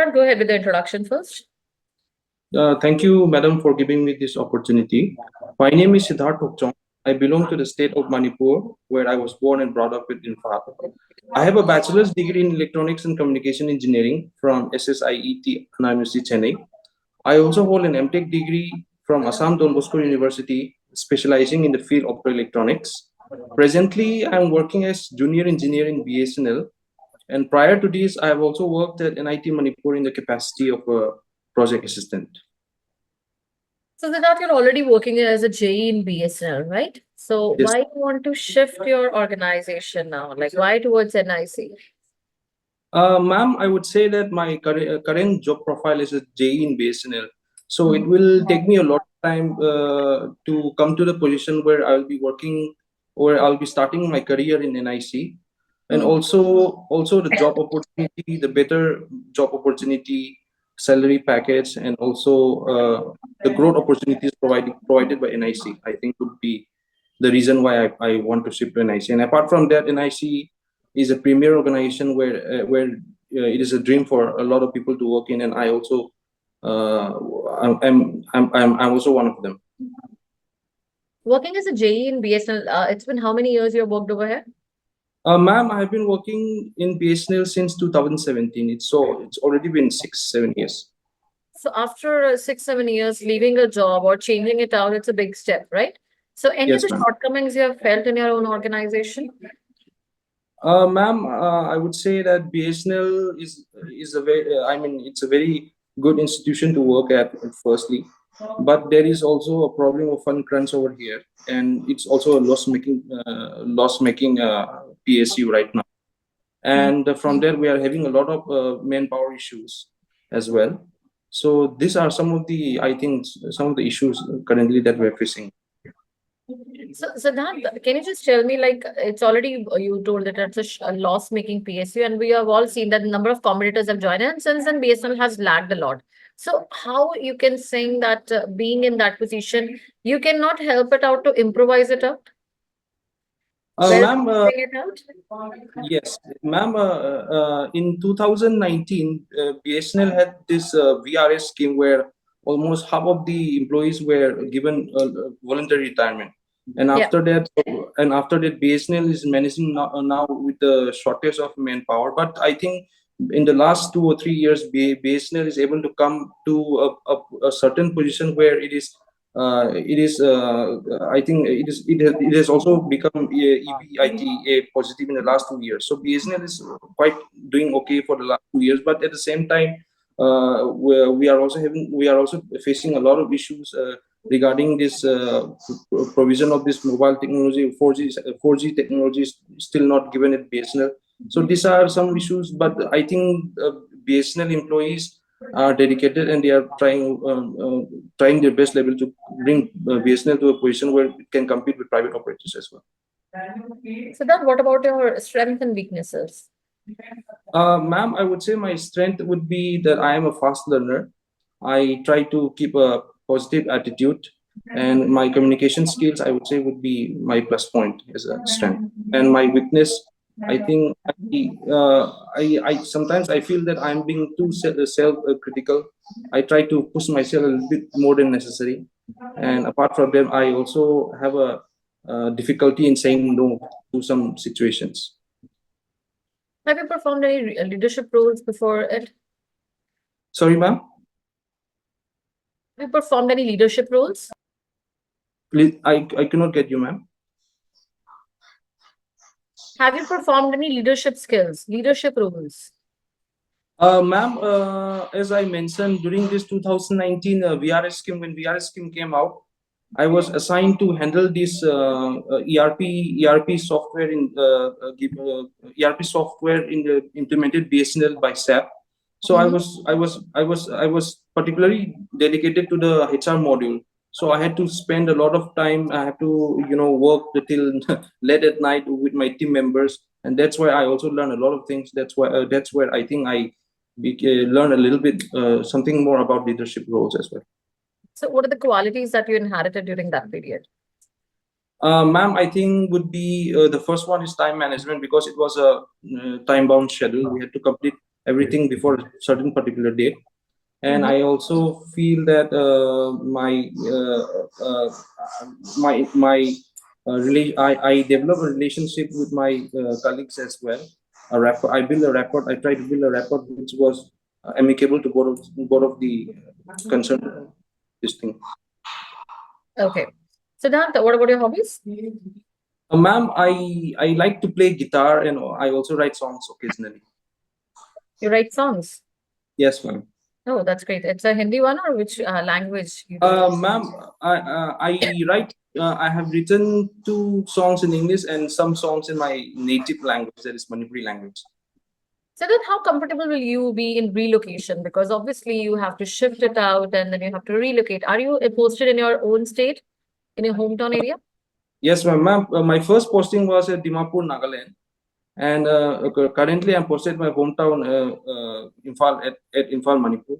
Siddharth, go ahead with the introduction first. Thank you, madam, for giving me this opportunity. My name is Siddharth Hokchong. I belong to the state of Manipur, where I was born and brought up with Informatics. I have a bachelor's degree in electronics and communication engineering from SSIET, University, Chennai. I also hold an MTech degree from Assam Don Bosco University, specializing in the field of electronics. Presently, I'm working as junior engineer in BSNL, and prior to this, I have also worked at NIT Manipur in the capacity of a project assistant. So Siddharth, you're already working as a JE in BSNL, right? So Yes. why do you want to shift your organization now? Like why towards NIC? Ma'am, I would say that my current job profile is a JE in BSNL. So it will take me a lot of time to come to the position where I'll be working or I'll be starting my career in NIC. And also the job opportunity, the better job opportunity, salary package, and also the growth opportunities provided by NIC, I think would be the reason why I want to shift to NIC. And apart from that, NIC is a premier organization where it is a dream for a lot of people to work in, and I also I'm also one of them. Working as a JE in BSNL, it's been how many years you've worked over here? Ma'am, I've been working in BSNL since 2017. It's already been 6-7 years. So after 6-7 years, leaving a job or changing it out, it's a big step, right? So any Yes, of the ma'am. shortcomings you have felt in your own organization? Ma'am, I would say that BSNL is a very I mean it's a very good institution to work at firstly, but there is also a problem of fund crunch over here, and it's also a loss making PSU right now. And from there we are having a lot of manpower issues as well. So these are some of the some of the issues currently that we're facing. So Siddharth, can you just tell me, like, it's already, you told that it's a loss-making PSU, and we have all seen that the number of competitors have joined, and since then BSNL has lagged a lot. So how you can say that being in that position, you cannot help it out to improvise it out? Ma'am, Bring it out? yes, ma'am. In 2019, BSNL had this VRS scheme where almost half of the employees were given voluntary retirement, and Yeah. after that, BSNL is managing now with the shortage of manpower. But I think in the last 2 or 3 years, BSNL is able to come to a certain position where it is I think it has also become EBIT positive in the last 2 years. So BSNL is quite doing okay for the last 2 years, but at the same time we are also facing a lot of issues regarding this provision of this mobile technology. 4G technology is still not given at BSNL. So these are some issues, but I think BSNL employees are dedicated, and they are trying their best level to bring BSNL to a position where it can compete with private operators as well. So then what about your strengths and weaknesses? Ma'am, I would say my strength would be that I am a fast learner. I try to keep a positive attitude, and my communication skills, I would say, would be my plus point as a strength. And my weakness, I think I sometimes I feel that I'm being too self-critical. I try to push myself a little bit more than necessary, and apart from them, I also have a difficulty in saying no to some situations. Have you performed any leadership roles before it? Sorry, ma'am. Have you performed any leadership roles? Please, I cannot get you, ma'am. Have you performed any leadership skills, leadership roles? Ma'am, as I mentioned, during this 2019 VRS scheme, when VRS scheme came out, I was assigned to handle this ERP software ERP software in the implemented BSNL by SAP. So I was particularly dedicated to the HR module. So I had to spend a lot of time. I had to work till late at night with my team members, and that's why I also learned a lot of things. That's where I think I learn a little bit something more about leadership roles as well. So what are the qualities that you inherited during that period? Ma'am, I think would be the first one is time management, because it was a time-bound schedule. We had to complete everything before a certain particular date. And Mhm. I also feel that I develop a relationship with my colleagues as well. A rapport. I build a rapport. I try to build a rapport which was amicable to both of the concerned this thing. Okay. Siddhant, what about your hobbies? Ma'am, I like to play guitar and I also write songs occasionally. You write songs. Yes, ma'am. Oh, that's great. It's a Hindi one or which language you do? Ma'am, I write. I have written two songs in English and some songs in my native language, that is Manipuri language. So then how comfortable will you be in relocation? Because obviously you have to shift it out and then you have to relocate. Are you posted in your own state, in your hometown area? Yes, ma'am. My first posting was at Dimapur, Nagaland, and currently I'm posted my hometown, Imphal at Imphal, Manipur.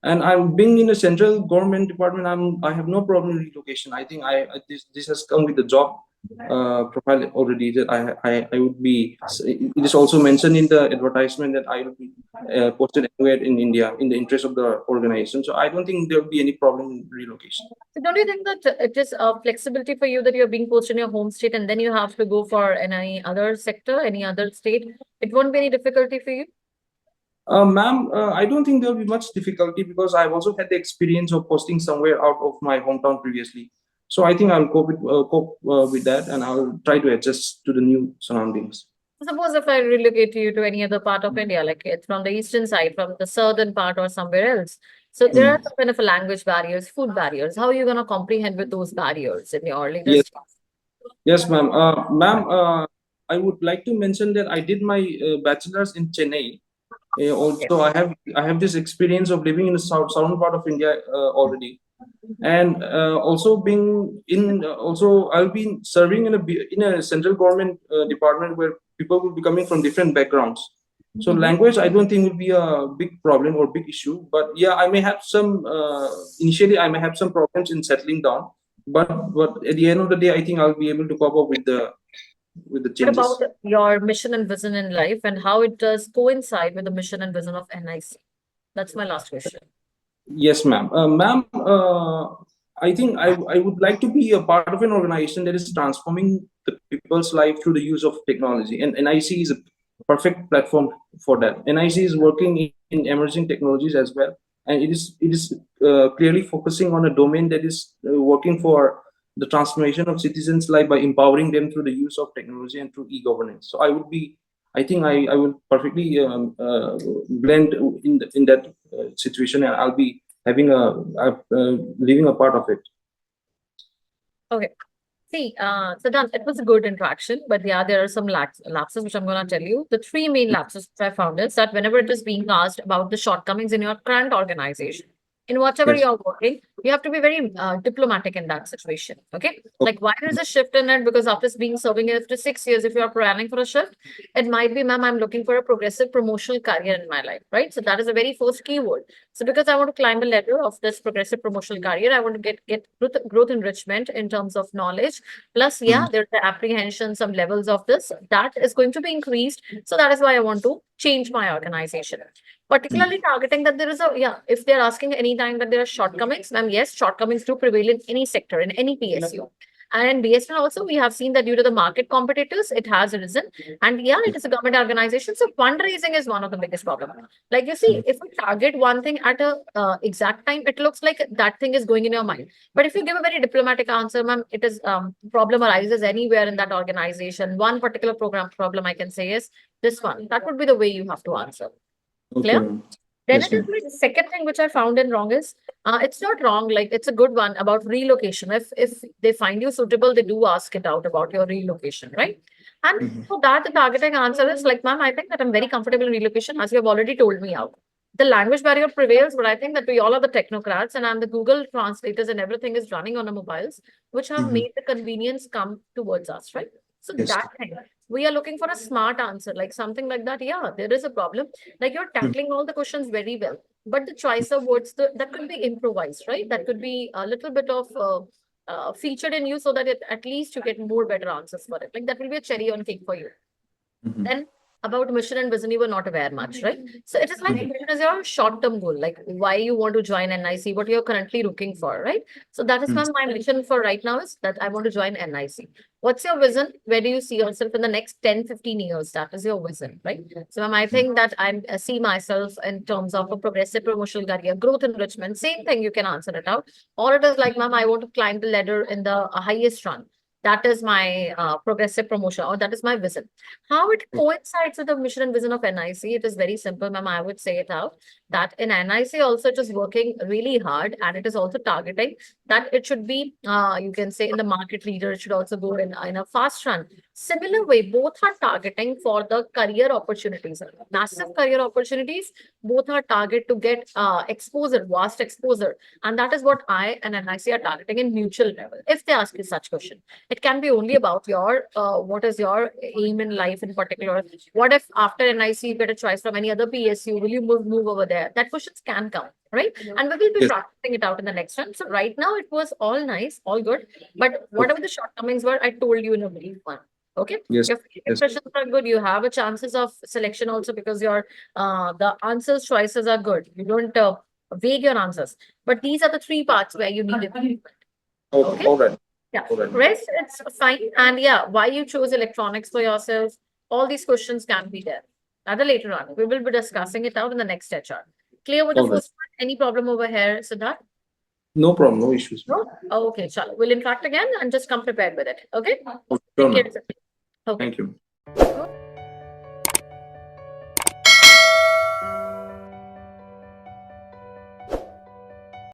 And I'm being in a central government department. I have no problem in relocation. I think this has come with the job profile already that I would be. It is also mentioned in the advertisement that I will be posted anywhere in India in the interest of the organization. So I don't think there will be any problem in relocation. So don't you think that it is a flexibility for you that you're being posted in your home state and then you have to go for any other sector, any other state? It won't be any difficulty for you? Ma'am, I don't think there will be much difficulty because I've also had the experience of posting somewhere out of my hometown previously. So I think I'll cope with that, and I'll try to adjust to the new surroundings. Suppose if I relocate you to any other part of India, like it's from the eastern side, from the southern part or somewhere else. So there are Mm. some kind of language barriers, food barriers. How are you going to comprehend with those barriers in your Yes, latest? yes, ma'am. Ma'am, I would like to mention that I did my bachelor's in Chennai. Also, I have this experience of living in the southern part of India already, and also being in also I'll be serving in a central government department where people will be coming from different backgrounds. So Mhm. language I don't think will be a big problem or big issue, but yeah, I may have some initially I may have some problems in settling down, but at the end of the day I think I'll be able to cope up with the What about changes. your mission and vision in life and how it does coincide with the mission and vision of NIC? That's my last question. Yes, ma'am. Ma'am, I think I would like to be a part of an organization that is transforming the people's life through the use of technology, and NIC is a perfect platform for that. NIC is working in emerging technologies as well, and it is clearly focusing on a domain that is working for the transformation of citizens' life by empowering them through the use of technology and through e-governance. So I think I will perfectly blend in that situation, and I'll be having living a part of it. Okay. See, so done. It was a good interaction, but yeah, there are some lapses which I'm going to tell you. The three main lapses which I found is that whenever it is being asked about the shortcomings in your current organization, in whatever Yes. you're working, you have to be very diplomatic in that situation. Okay, Okay. like why there is a shift in it? Because after being serving it after 6 years, if you are planning for a shift, it might be, ma'am, I'm looking for a progressive promotional career in my life, right? So that is the very first keyword. So because I want to climb a ladder of this progressive promotional career, I want to get growth enrichment in terms of knowledge. Plus, yeah, Mhm. there's the apprehension, some levels of this that is going to be increased. So that is why I want to change my organization. Particularly targeting that there is a, yeah, if they're asking anytime that there are shortcomings, then yes, shortcomings do prevail in any sector, in any PSU. And in BSNL also, we have seen that due to the market competitors, it has risen. And yeah, it is a government organization. So fundraising is one of the biggest problems. Like you see, if we target one thing at a exact time, it looks like that thing is going in your mind. But if you give a very diplomatic answer, ma'am, it is problem arises anywhere in that organization. One particular program problem I can say is this one. That would be the way you have to answer. Okay, Clear? ma'am. Then Yes, it is ma'am. like the second thing which I found in wrong is it's not wrong, like it's a good one about relocation. If they find you suitable, they do ask it out about your relocation, right? And Mhm. for that, the targeting answer is like, ma'am, I think that I'm very comfortable in relocation, as you have already told me out. The language barrier prevails, but I think that we all are the technocrats and the Google translators and everything is running on our mobiles, which have Mhm. made the convenience come towards us, right? So Yes. that thing, we are looking for a smart answer, like something like that. Yeah, there is a problem. Like you're Mhm. tackling all the questions very well, but the choice of words that could be improvised, right? That could be a little bit of featured in you so that at least you get more better answers for it. Like that will be a cherry on cake for you. Mhm. Then about mission and vision, you were not aware much, right? So it is like it is your short-term goal, like why you want to join NIC, what you're currently looking for, right? So that is Mm. my mission for right now is that I want to join NIC. What's your vision? Where do you see yourself in the next 10, 15 years? That is your vision, right? So ma'am, I think that I see myself in terms of a progressive promotional career, growth enrichment, same thing, you can answer it out. Or it is like, ma'am, I want to climb the ladder in the highest run. That is my progressive promotion, or that is my vision. How it coincides with the mission and vision of NIC, it is very simple, ma'am. I would say it out that in NIC also it is working really hard and it is also targeting that it should be, you can say, in the market leader, it should also go in a fast run. Similar way, both are targeting for the career opportunities, massive career opportunities. Both are target to get exposure, vast exposure. And that is what I and NIC are targeting in mutual level. If they ask you such question, it can be only about your what is your aim in life in particular. What if after NIC you get a choice from any other PSU, will you move over there? That questions can come, right? And we will be Yes. practicing it out in the next one. So right now it was all nice, all good, but whatever the shortcomings were, I told you in a brief one. Okay, Yes. your favorite Yes. questions are good. You have a chances of selection also because your the answers choices are good. You don't vague your answers, but these are the three parts where you need improvement. Okay. All right. Yeah, All right. rest it's fine. And yeah, why you chose electronics for yourself, all these questions can be there. Rather later on, we will be discussing it out in the next HR. Clear with the All right. first one? Any problem over here, Siddharth? No problem. No issues. No? Okay, chalo. We'll interact again and just come prepared with it. Okay? Sure, Take care. ma'am. Okay. Thank you.